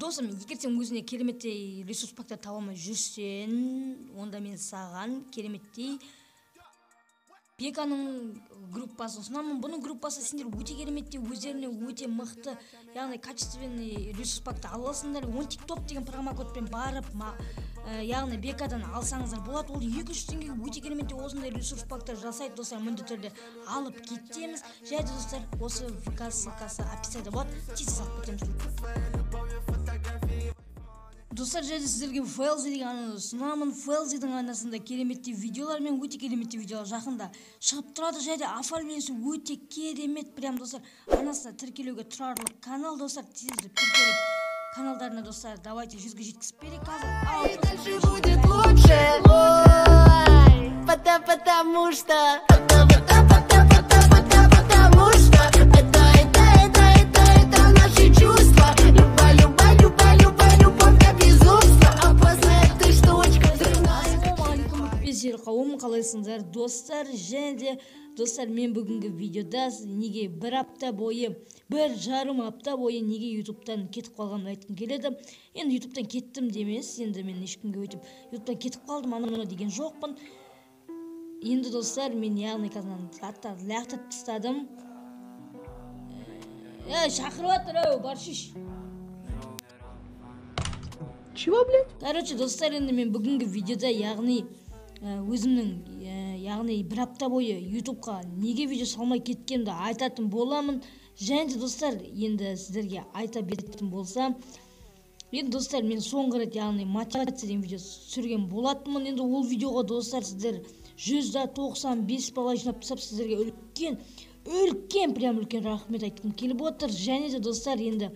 досым, егер сен өзіңе кереметтей ресурс пактар таба алмай жүрсең, онда мен саған кереметтей Беканың группасын ұсынамын. Бұның группасы сендер өте кереметтей, өздеріне өте мықты, яғни качественный ресурс пакты аласыңдар. Он TikTok деген промокодпен барып, яғни Бекадан алсаңыздар болады. Ол 200 теңгеге өте кереметтей осындай ресурс пактар жасайды, достар, міндетті түрде алып кетеміз. Және достар, осы ВК ссылкасы описанияда болады. Тез салып кетеміз. Достар, және сіздерге Фэлзи деген ұсынамын. Фэлзидің арнасында кереметтей видеолар мен өте кереметтей видеолар жақында шығып тұрады. Және оформленісі өте керемет. Прям достар, арнасында тіркелуге тұрарлық канал, достар, тезіріп тіркеліп каналдарына, достар, давайте жүзге жеткізіп берейік қазір. Дальше будет лучше, потому что это наши чувства. Қауым, қалайсыңдар достар? Және де достар, мен бүгінгі видеода неге бір жарым апта бойы неге ютубтан кетіп қалғанын айтқым келеді. Енді ютубтан кеттім демес, енді мен ешкімге өйтіп ютубтан кетіп қалдым, ана деген жоқпын. Енді достар, мен яғни қазір аттарды лақтырып тастадым. Шақырып жатыр, баршиш. Чего, блядь? Короче, достар, енді мен бүгінгі видеода яғни өзімнің яғни бір апта бойы ютубқа неге видео салмай кеткенімді айтатын боламын. Және де достар, енді сіздерге айта беретін болсам, енді достар, мен соңғы рет яғни мотивация деген видео түсірген болатынмын. Енді ол видеоға достар, сіздер 195 бала жинап тастап, сіздерге прям үлкен рахмет айтқым келіп отыр. Және де достар, енді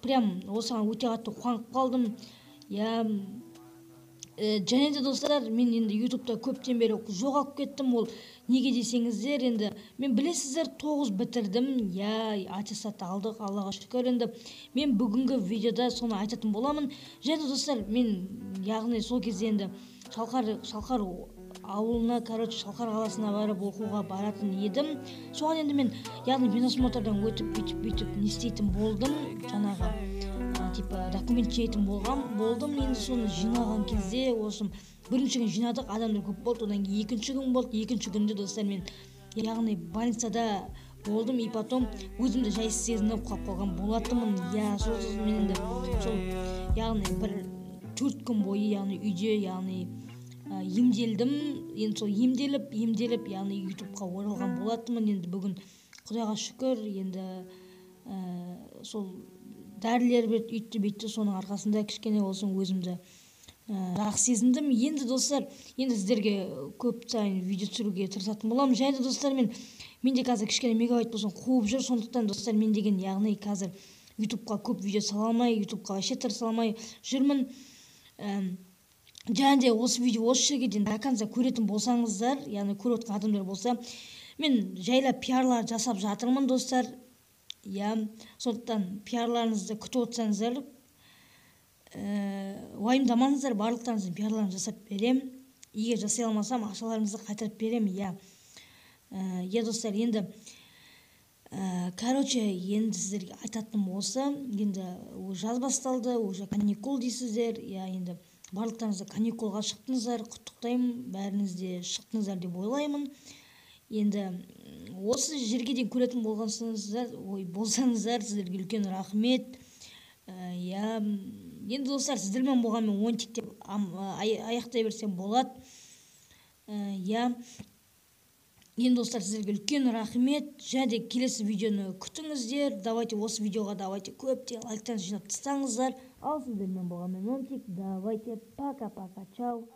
прям осыған өте қатты қуанып қалдым. Және де достар, мен енді ютубта көптен бері жоғалып кеттім. Ол неге десеңіздер, енді мен білесіздер 9 бітірдім, аттестат алдық, Аллаға шүкір. Енді мен бүгінгі видеода соны айтатын боламын. Және достар, мен яғни сол кезде енді Шалқар ауылына, Шалқар қаласына барып оқуға баратын едім. Соған енді мен яғни миносмотрдан өтіп бүйтіп не істейтін болдым, жаңағы документ жейтін болдым. Енді соны жинаған кезде, осы бірінші күн жинадық, адамдар көп болды. Одан кейін екінші күн болды. Екінші күнде достар, мен яғни больницада болдым, и потом өзімді жайсыз сезініп қалған болатынмын. Мен енді сол яғни бір 4 күн бойы яғни үйде яғни емделдім. Енді сол емделіп яғни ютубқа оралған болатынмын. Енді бүгін Құдайға шүкір, енді сол дәрілер үйтті, соның арқасында кішкене болсын өзімді жақсы сезіндім. Енді достар, енді сіздерге көп сайын видео түсіруге тырысатын боламын. Және де достар, менде қазір кішкене мегабайт болсын қуып жүр. Сондықтан достар, мен деген яғни қазір ютубқа көп видео сала алмай, ютубқа вообще тырыса алмай жүрмін. Және де осы видео осы жерге дейін до конца көретін болсаңыздар, яғни көріп отқан адамдар болса, мен жайлап пиарлар жасап жатырмын достар. Сондықтан пиарларыңызды күтіп отсаңыздар, уайымдамаңыздар, барлықтарыңыздың пиарларын жасап берем. Егер жасай алмасам, ақшаларыңызды қайтарып берем. Достар, енді енді сіздерге айтатыным осы. Енді жаз басталды, уже каникул дейсіздер. Енді барлықтарыңызды каникулға шықтыңыздар, құттықтаймын, бәріңіз де шықтыңыздар деп ойлаймын. Енді осы жерге дейін көретін болсаңыздар, сіздерге үлкен рахмет. Енді достар, сіздермен болған мен 10 тиктеп аяқтай берсем болады. Енді достар, сіздерге үлкен рахмет. Және келесі видеоны күтіңіздер. Давайте осы видеоға көптен лайктан жинап тастаңыздар. Ал сіздермен болған мен 10 тик. Давайте, пока-пока, чау.